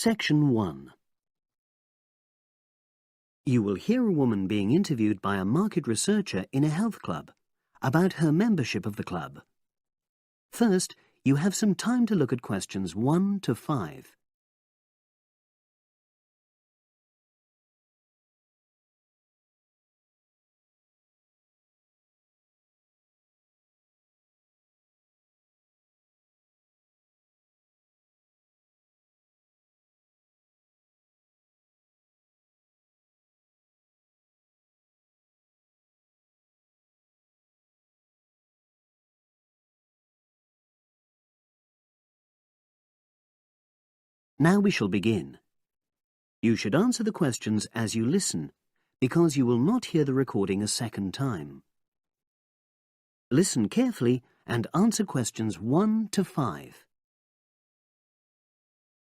Section 1. You will hear a woman being interviewed by a market researcher in a health club about her membership of the club. First, you have some time to look at questions 1 to 5. Now we shall begin. You should answer the questions as you listen, because you will not hear the recording a second time. Listen carefully and answer questions 1 to 5.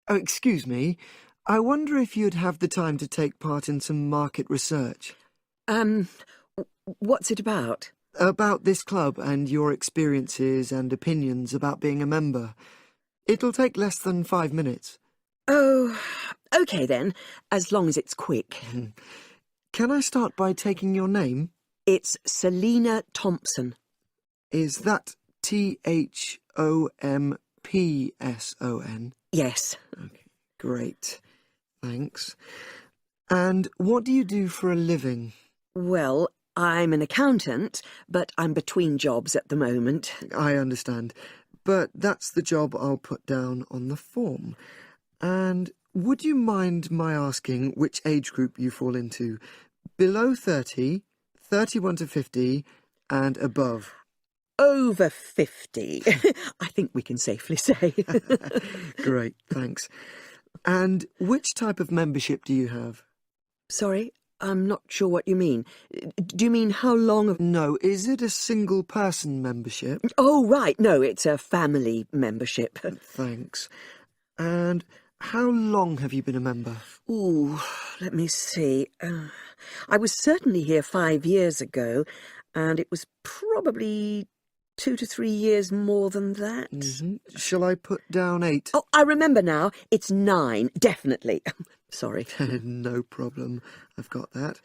Oh, excuse me. I wonder if you'd have the time to take part in some market research. What's it about? About this club and your experiences and opinions about being a member. It'll take less than 5 minutes. Oh, OK then, as long as it's quick. Can I start by taking your name? It's Selina Thompson. Is that Thompson? Yes. Okay, great. Thanks. And what do you do for a living? Well, I'm an accountant, but I'm between jobs at the moment. I understand. But that's the job I'll put down on the form. And would you mind my asking which age group you fall into? Below 30, 31 to 50, and above? Over 50, I think we can safely say. Great, thanks. And which type of membership do you have? Sorry, I'm not sure what you mean. Do you mean how long of... No, is it a single-person membership? Oh, right, no, it's a family membership. Thanks. And how long have you been a member? Ooh, let me see. I was certainly here 5 years ago, and it was probably 2 to 3 years more than that. Shall I put down 8? Oh, I remember now. It's 9, definitely. Sorry. No problem. I've got that.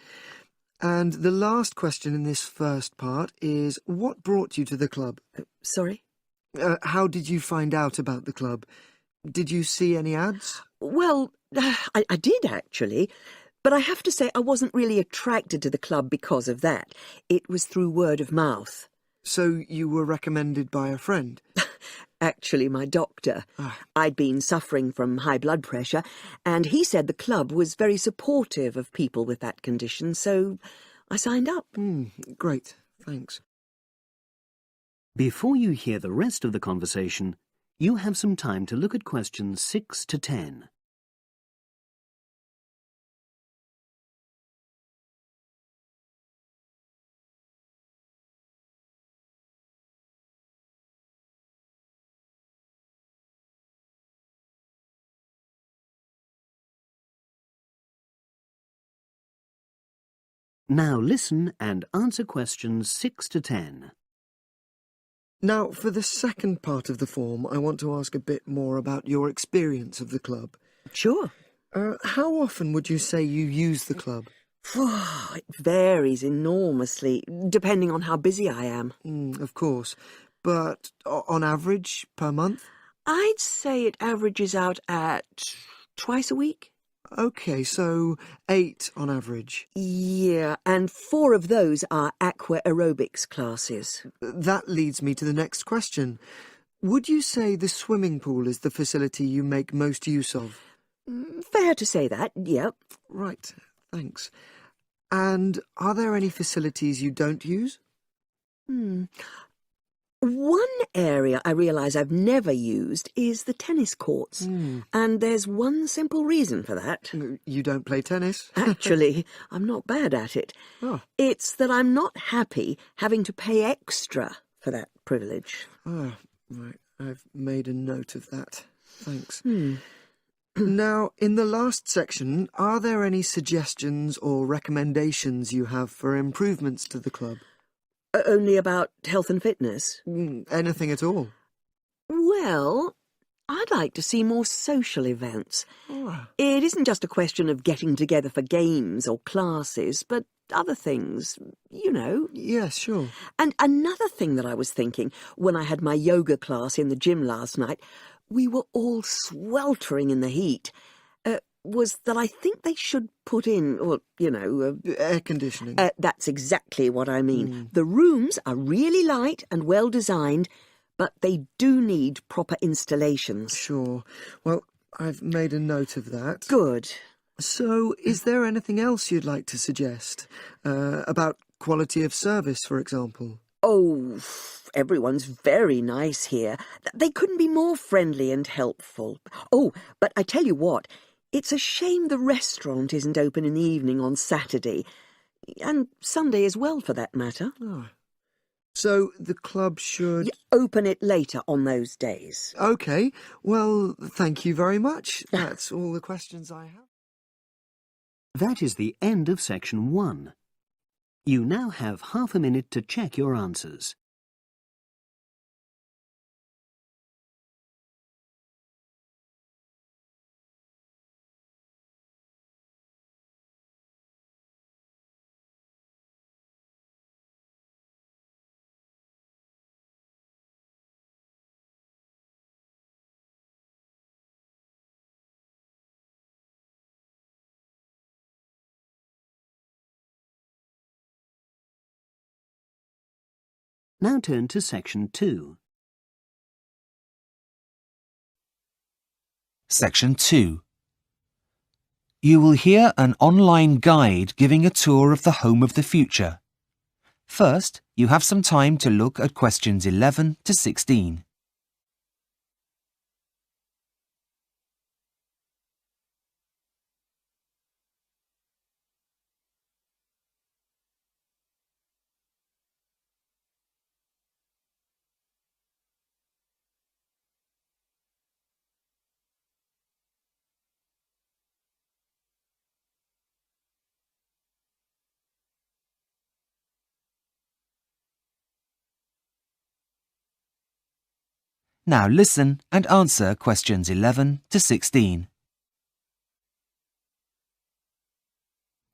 And the last question in this first part is, what brought you to the club? Sorry? How did you find out about the club? Did you see any ads? Well, I did, actually. But I have to say I wasn't really attracted to the club because of that. It was through word of mouth. So you were recommended by a friend? Actually, my doctor. I'd been suffering from high blood pressure, and he said the club was very supportive of people with that condition, so I signed up. Great, thanks. Before you hear the rest of the conversation, you have some time to look at questions 6 to 10. Now listen and answer questions 6 to 10. Now, for the second part of the form, I want to ask a bit more about your experience of the club. Sure. How often would you say you use the club? It varies enormously, depending on how busy I am. Of course. But on average, per month? I'd say it averages out at twice a week. OK, so 8 on average. Yeah, and 4 of those are aqua aerobics classes. That leads me to the next question. Would you say the swimming pool is the facility you make most use of? Fair to say that, yep. Right, thanks. And are there any facilities you don't use? One area I realise I've never used is the tennis courts. And there's one simple reason for that. You don't play tennis? Actually, I'm not bad at it. It's that I'm not happy having to pay extra for that privilege. Right. I've made a note of that. Thanks. Now, in the last section, are there any suggestions or recommendations you have for improvements to the club? Only about health and fitness? Anything at all? Well, I'd like to see more social events. Oh, It isn't just a question of getting together for games or classes, but other things, you know. yes, sure. And another thing that I was thinking, when I had my yoga class in the gym last night, we were all sweltering in the heat, was that I think they should put in, well, you know... Air conditioning. That's exactly what I mean. The rooms are really light and well designed, but they do need proper installations. Sure. Well, I've made a note of that. Good. So, is there anything else you'd like to suggest? About quality of service, for example? Oh, everyone's very nice here. They couldn't be more friendly and helpful. Oh, but I tell you what, it's a shame the restaurant isn't open in the evening on Saturday, and Sunday as well, for that matter. Oh. So, the club should... Open it later on those days. OK. Well, thank you very much. That's all the questions I have. That is the end of section 1. You now have half a minute to check your answers. Now turn to section 2. Section 2. You will hear an online guide giving a tour of the home of the future. First, you have some time to look at questions 11 to 16. Now listen and answer questions 11 to 16.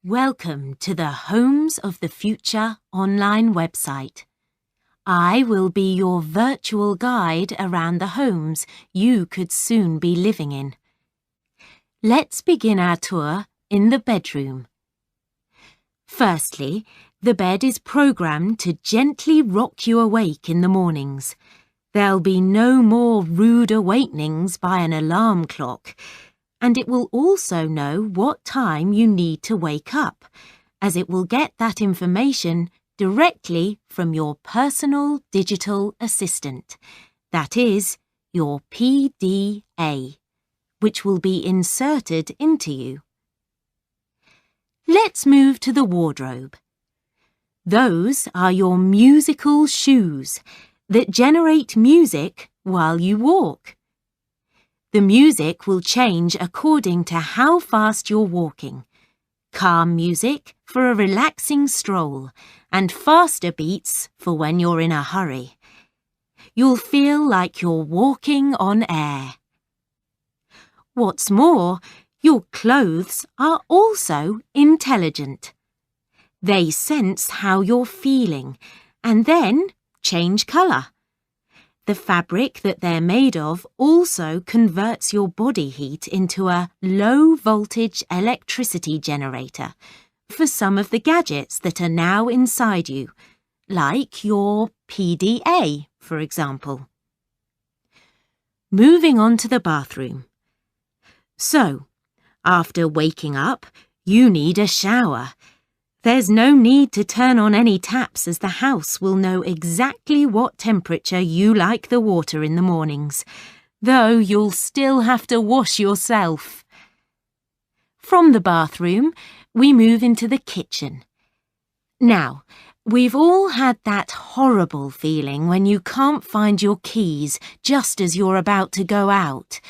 Welcome to the Homes of the Future online website. I will be your virtual guide around the homes you could soon be living in. Let's begin our tour in the bedroom. Firstly, the bed is programmed to gently rock you awake in the mornings. There'll be no more rude awakenings by an alarm clock, and it will also know what time you need to wake up, as it will get that information directly from your personal digital assistant, that is, your PDA, which will be inserted into you. Let's move to the wardrobe. Those are your musical shoes that generate music while you walk. The music will change according to how fast you're walking. Calm music for a relaxing stroll and faster beats for when you're in a hurry. You'll feel like you're walking on air. What's more, your clothes are also intelligent. They sense how you're feeling and then change colour. The fabric that they're made of also converts your body heat into a low-voltage electricity generator for some of the gadgets that are now inside you, like your PDA, for example. Moving on to the bathroom. So, after waking up, you need a shower. There's no need to turn on any taps as the house will know exactly what temperature you like the water in the mornings, though you'll still have to wash yourself. From the bathroom, we move into the kitchen. Now, we've all had that horrible feeling when you can't find your keys just as you're about to go out.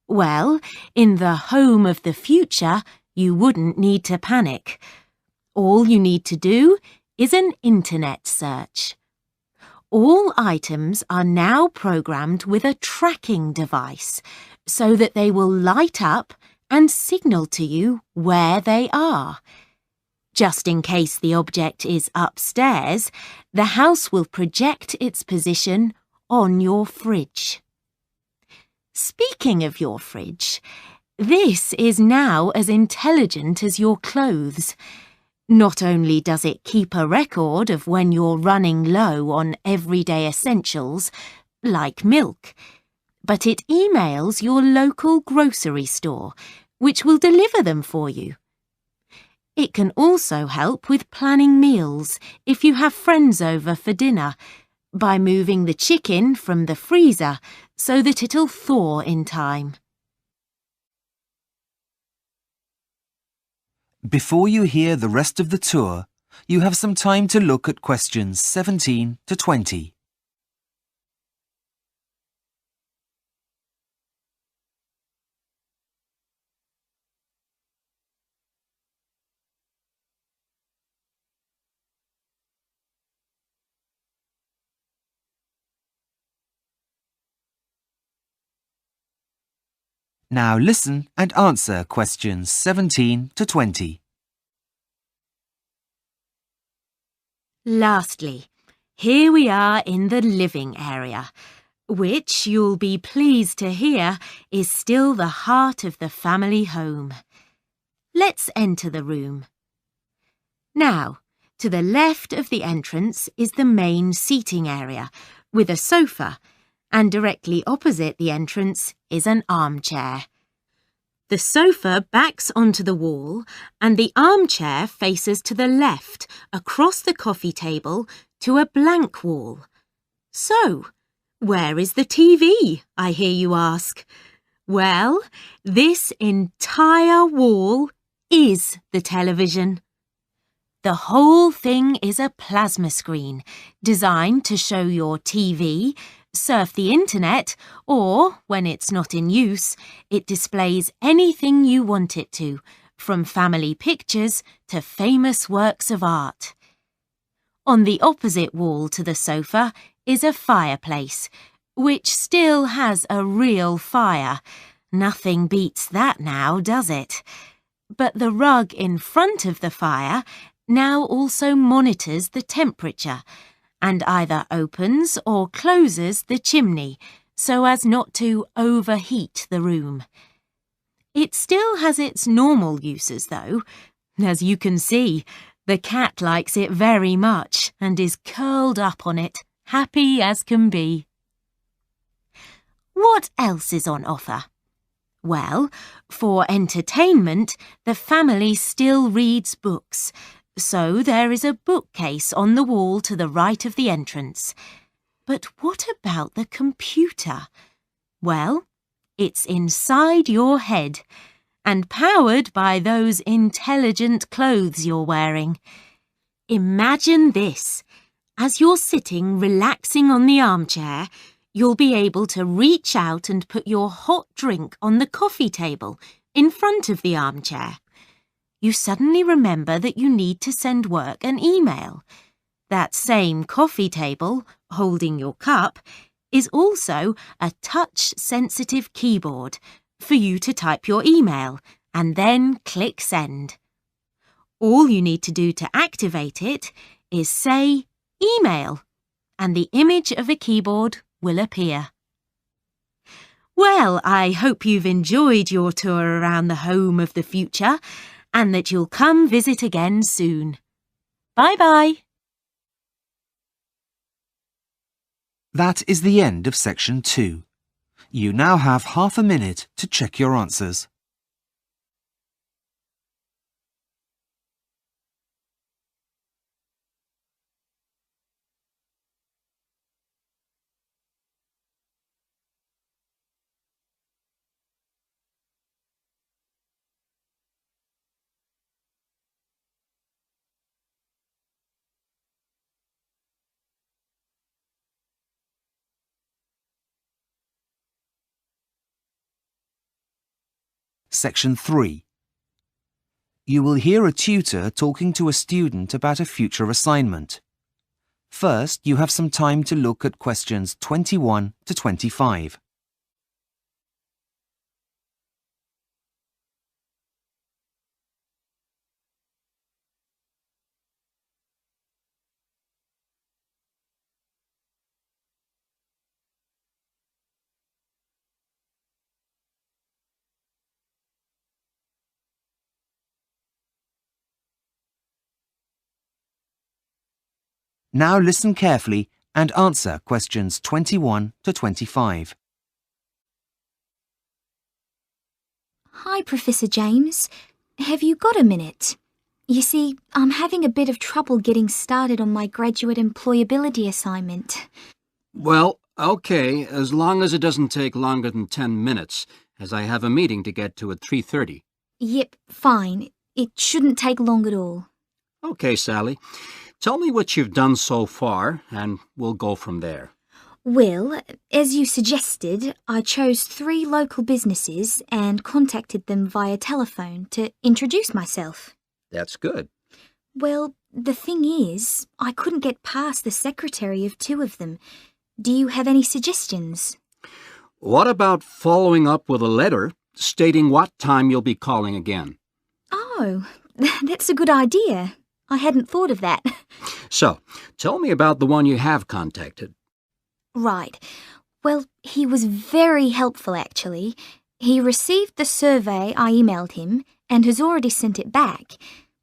Well, in the home of the future, you wouldn't need to panic. All you need to do is an internet search. All items are now programmed with a tracking device so that they will light up and signal to you where they are. Just in case the object is upstairs, the house will project its position on your fridge. Speaking of your fridge, this is now as intelligent as your clothes. Not only does it keep a record of when you're running low on everyday essentials, like milk, but it emails your local grocery store, which will deliver them for you. It can also help with planning meals if you have friends over for dinner, by moving the chicken from the freezer so that it'll thaw in time. Before you hear the rest of the tour, you have some time to look at questions 17 to 20. Now listen and answer questions 17 to 20. Lastly, here we are in the living area, which you'll be pleased to hear is still the heart of the family home. Let's enter the room. Now, to the left of the entrance is the main seating area, with a sofa, and directly opposite the entrance is an armchair. The sofa backs onto the wall and the armchair faces to the left, across the coffee table, to a blank wall. So, where is the TV, I hear you ask? Well, this entire wall is the television. The whole thing is a plasma screen designed to show your TV, surf the internet, or, when it's not in use, it displays anything you want it to, from family pictures to famous works of art. On the opposite wall to the sofa is a fireplace, which still has a real fire. Nothing beats that now, does it? But the rug in front of the fire now also monitors the temperature and either opens or closes the chimney so as not to overheat the room. It still has its normal uses, though. As you can see, the cat likes it very much and is curled up on it, happy as can be. What else is on offer? Well, for entertainment, the family still reads books, so there is a bookcase on the wall to the right of the entrance. But what about the computer? Well, it's inside your head and powered by those intelligent clothes you're wearing. Imagine this. As you're sitting relaxing on the armchair, you'll be able to reach out and put your hot drink on the coffee table in front of the armchair. You suddenly remember that you need to send work an email. That same coffee table, holding your cup, is also a touch-sensitive keyboard for you to type your email and then click send. All you need to do to activate it is say email, and the image of a keyboard will appear. Well, I hope you've enjoyed your tour around the home of the future and that you'll come visit again soon. Bye-bye. That is the end of section 2. You now have half a minute to check your answers. Section 3. You will hear a tutor talking to a student about a future assignment. First, you have some time to look at questions 21 to 25. Now listen carefully and answer questions 21 to 25. Hi, Professor James. Have you got a minute? You see, I'm having a bit of trouble getting started on my graduate employability assignment. Well, okay, as long as it doesn't take longer than 10 minutes, as I have a meeting to get to at 3:30. Yep, fine. It shouldn't take long at all. Okay, Sally. Tell me what you've done so far, and we'll go from there. Well, as you suggested, I chose 3 local businesses and contacted them via telephone to introduce myself. That's good. Well, the thing is, I couldn't get past the secretary of 2 of them. Do you have any suggestions? What about following up with a letter stating what time you'll be calling again? Oh, that's a good idea. I hadn't thought of that. So, tell me about the one you have contacted. Right. Well, he was very helpful, actually. He received the survey I emailed him and has already sent it back.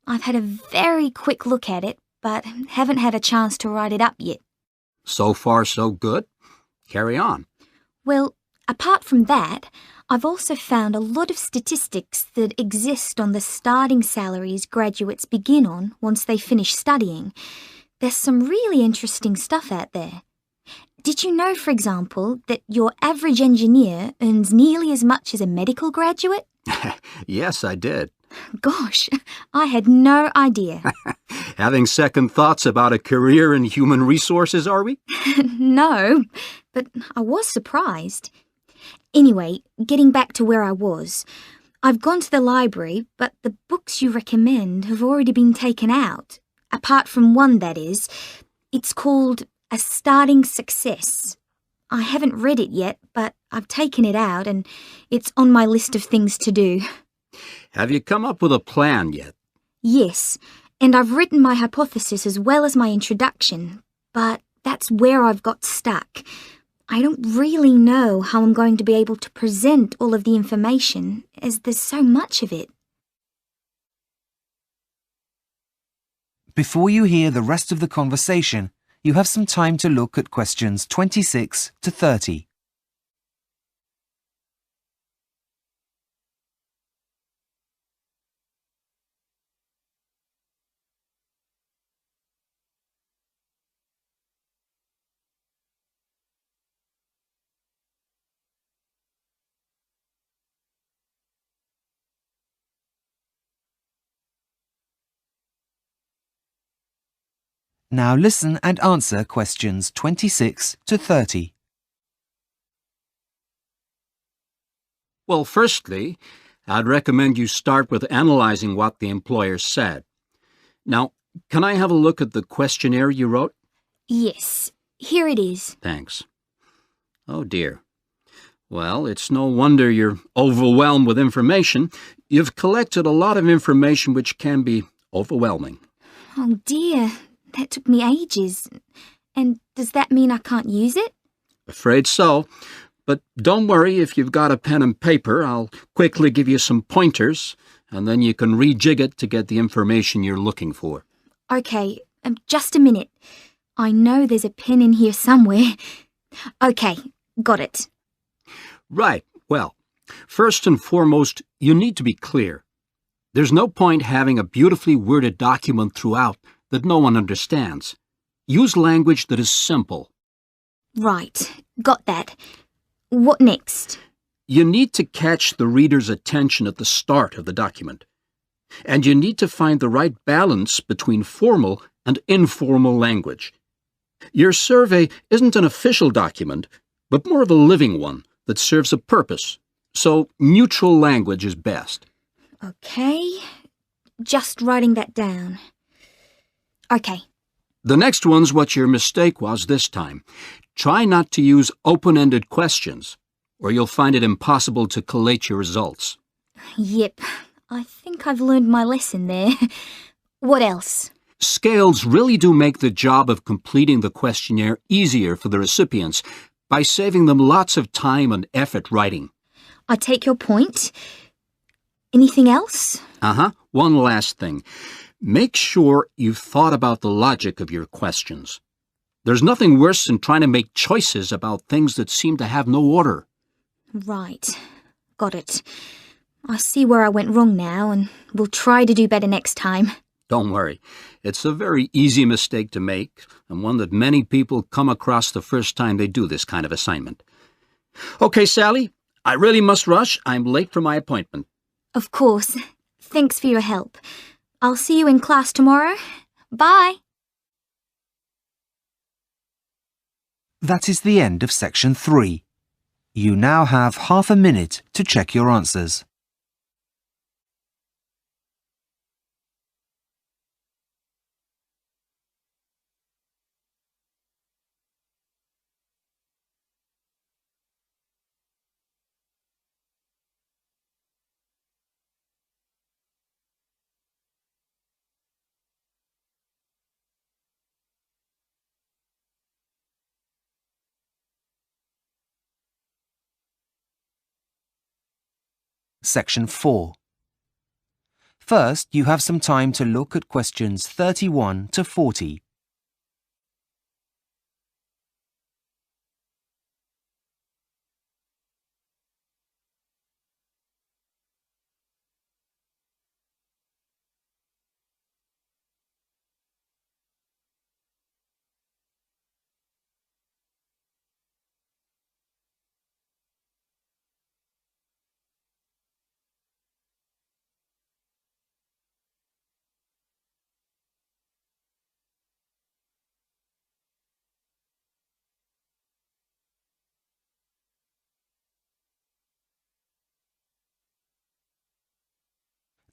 I've had a very quick look at it, but haven't had a chance to write it up yet. So far, so good. Carry on. Well, apart from that, I've also found a lot of statistics that exist on the starting salaries graduates begin on once they finish studying. There's some really interesting stuff out there. Did you know, for example, that your average engineer earns nearly as much as a medical graduate? Yes, I did. Gosh, I had no idea. Having second thoughts about a career in human resources, are we? No, but I was surprised. Anyway, getting back to where I was, I've gone to the library, but the books you recommend have already been taken out. Apart from one, that is. It's called A Starting Success. I haven't read it yet, but I've taken it out and it's on my list of things to do. Have you come up with a plan yet? Yes, and I've written my hypothesis as well as my introduction, but that's where I've got stuck. I don't really know how I'm going to be able to present all of the information, as there's so much of it. Before you hear the rest of the conversation, you have some time to look at questions 26 to 30. Now listen and answer questions 26 to 30. Well, firstly, I'd recommend you start with analyzing what the employer said. Now, can I have a look at the questionnaire you wrote? Yes, here it is. Thanks. Oh, dear. Well, it's no wonder you're overwhelmed with information. You've collected a lot of information which can be overwhelming. Oh dear, that took me ages. And does that mean I can't use it? Afraid so. But don't worry, if you've got a pen and paper, I'll quickly give you some pointers, and then you can rejig it to get the information you're looking for. Okay, just a minute. I know there's a pen in here somewhere. Okay, got it. Right. Well, first and foremost, you need to be clear. There's no point having a beautifully worded document throughout that no one understands. Use language that is simple. Right, got that. What next? You need to catch the reader's attention at the start of the document. And you need to find the right balance between formal and informal language. Your survey isn't an official document, but more of a living one that serves a purpose. So neutral language is best. Okay, just writing that down. Okay, The next one's what your mistake was this time. Try not to use open-ended questions, or you'll find it impossible to collate your results. Yep, I think I've learned my lesson there. What else? Scales really do make the job of completing the questionnaire easier for the recipients by saving them lots of time and effort writing. I take your point. Anything else? One last thing. Make sure you've thought about the logic of your questions. There's nothing worse than trying to make choices about things that seem to have no order. Right. Got it. I see where I went wrong now, and we'll try to do better next time. Don't worry. It's a very easy mistake to make, and one that many people come across the first time they do this kind of assignment. Okay, Sally, I really must rush. I'm late for my appointment. Of course. Thanks for your help. I'll see you in class tomorrow. Bye. That is the end of section 3. You now have half a minute to check your answers. Section 4. First, you have some time to look at questions 31 to 40.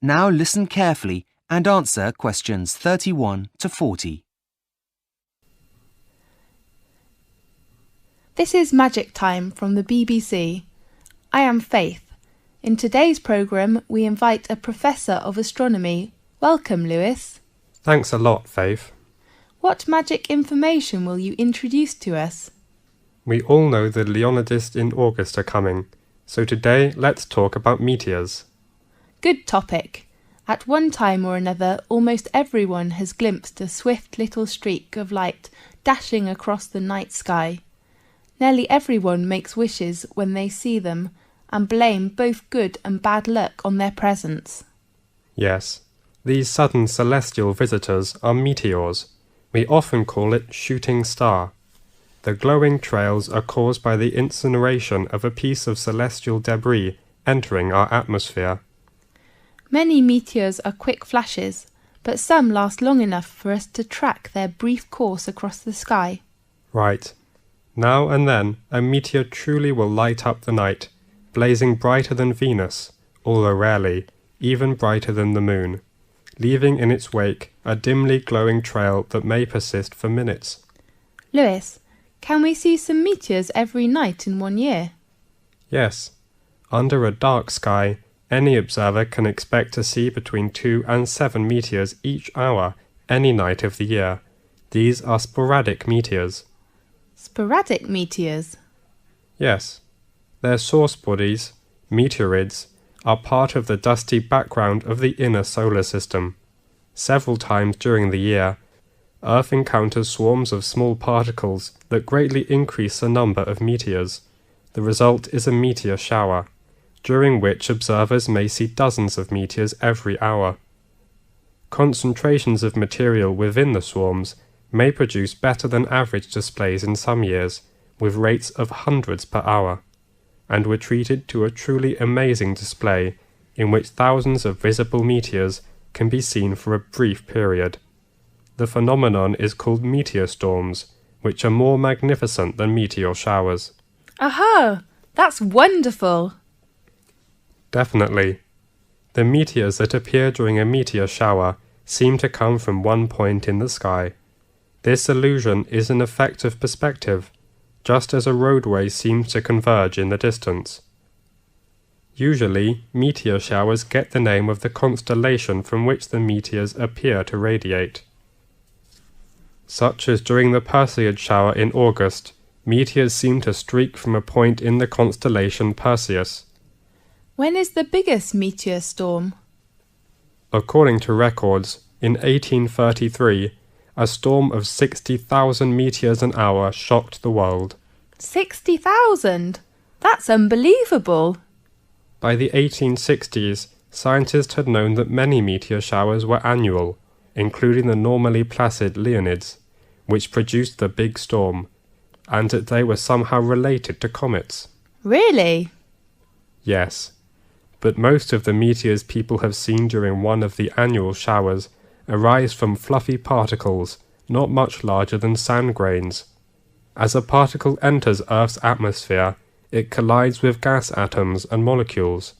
Now listen carefully and answer questions 31 to 40. This is Magic Time from the BBC. I am Faith. In today's programme, we invite a Professor of Astronomy. Welcome, Lewis. Thanks a lot, Faith. What magic information will you introduce to us? We all know the Leonidas in August are coming, so today let's talk about meteors. Good topic. At one time or another, almost everyone has glimpsed a swift little streak of light dashing across the night sky. Nearly everyone makes wishes when they see them and blame both good and bad luck on their presence. Yes, these sudden celestial visitors are meteors. We often call it shooting star. The glowing trails are caused by the incineration of a piece of celestial debris entering our atmosphere. Many meteors are quick flashes, but some last long enough for us to track their brief course across the sky. Right. Now and then, a meteor truly will light up the night, blazing brighter than Venus, although rarely, even brighter than the moon, leaving in its wake a dimly glowing trail that may persist for minutes. Lewis, can we see some meteors every night in 1 year? Yes. Under a dark sky, any observer can expect to see between 2 and 7 meteors each hour, any night of the year. These are sporadic meteors. Sporadic meteors? Yes. Their source bodies, meteorids, are part of the dusty background of the inner solar system. Several times during the year, Earth encounters swarms of small particles that greatly increase the number of meteors. The result is a meteor shower, during which observers may see dozens of meteors every hour. Concentrations of material within the swarms may produce better than average displays in some years, with rates of hundreds per hour, and were treated to a truly amazing display in which thousands of visible meteors can be seen for a brief period. The phenomenon is called meteor storms, which are more magnificent than meteor showers. Aha! That's wonderful! Definitely. The meteors that appear during a meteor shower seem to come from one point in the sky. This illusion is an effect of perspective, just as a roadway seems to converge in the distance. Usually, meteor showers get the name of the constellation from which the meteors appear to radiate. Such as during the Perseid shower in August, meteors seem to streak from a point in the constellation Perseus. When is the biggest meteor storm? According to records, in 1833, a storm of 60,000 meteors an hour shocked the world. 60,000? That's unbelievable! By the 1860s, scientists had known that many meteor showers were annual, including the normally placid Leonids, which produced the big storm, and that they were somehow related to comets. Really? Yes, but most of the meteors people have seen during one of the annual showers arise from fluffy particles not much larger than sand grains. As a particle enters Earth's atmosphere, it collides with gas atoms and molecules.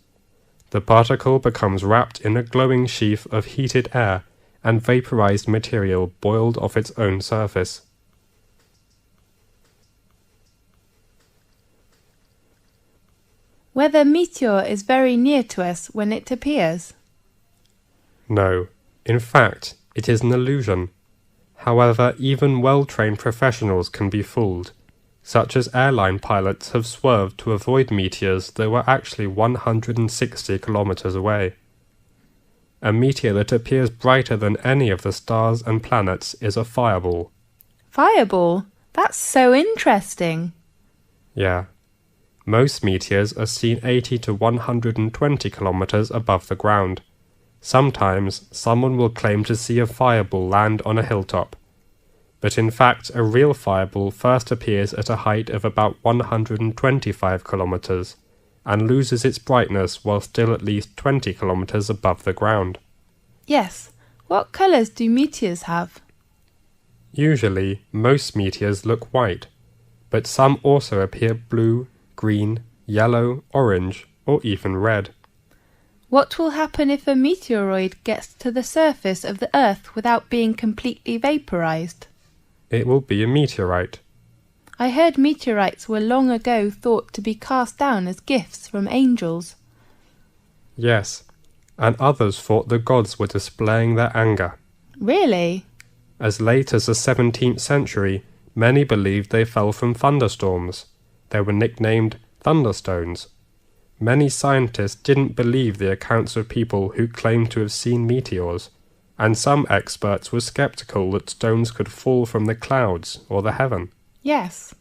The particle becomes wrapped in a glowing sheath of heated air and vaporized material boiled off its own surface. Whether meteor is very near to us when it appears? No, in fact, it is an illusion. However, even well-trained professionals can be fooled, such as airline pilots have swerved to avoid meteors that were actually 160 kilometers away. A meteor that appears brighter than any of the stars and planets is a fireball. Fireball? That's so interesting. Yeah. Most meteors are seen 80 to 120 kilometers above the ground. Sometimes someone will claim to see a fireball land on a hilltop, but in fact a real fireball first appears at a height of about 125 kilometers and loses its brightness while still at least 20 kilometers above the ground. Yes. What colours do meteors have? Usually, most meteors look white, but some also appear blue, green, yellow, orange, or even red. What will happen if a meteoroid gets to the surface of the Earth without being completely vaporized? It will be a meteorite. I heard meteorites were long ago thought to be cast down as gifts from angels. Yes, and others thought the gods were displaying their anger. Really? As late as the 17th century, many believed they fell from thunderstorms. They were nicknamed thunderstones. Many scientists didn't believe the accounts of people who claimed to have seen meteors, and some experts were skeptical that stones could fall from the clouds or the heaven. Yes.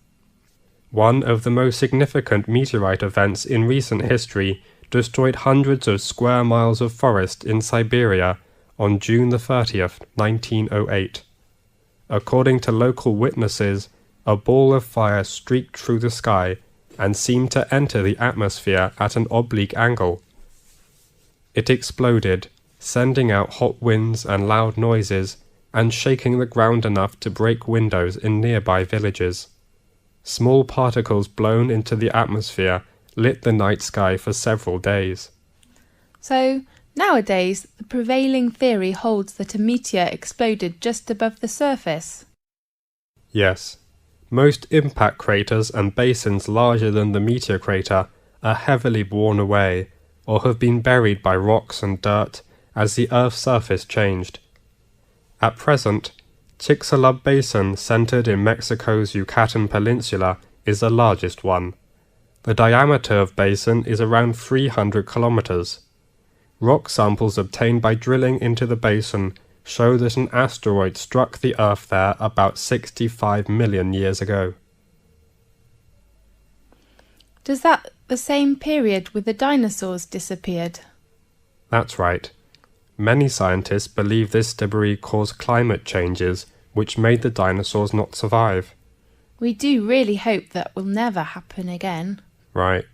One of the most significant meteorite events in recent history destroyed hundreds of square miles of forest in Siberia on June the 30th, 1908. According to local witnesses, a ball of fire streaked through the sky and seemed to enter the atmosphere at an oblique angle. It exploded, sending out hot winds and loud noises, and shaking the ground enough to break windows in nearby villages. Small particles blown into the atmosphere lit the night sky for several days. So, nowadays, the prevailing theory holds that a meteor exploded just above the surface. Yes. Most impact craters and basins larger than the meteor crater are heavily worn away or have been buried by rocks and dirt as the Earth's surface changed. At present, Chicxulub Basin, centered in Mexico's Yucatan Peninsula, is the largest one. The diameter of basin is around 300 kilometers. Rock samples obtained by drilling into the basin show that an asteroid struck the Earth there about 65 million years ago. Does that the same period with the dinosaurs disappeared? That's right. Many scientists believe this debris caused climate changes which made the dinosaurs not survive. We do really hope that will never happen again. Right.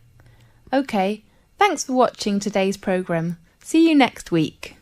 OK, thanks for watching today's programme. See you next week.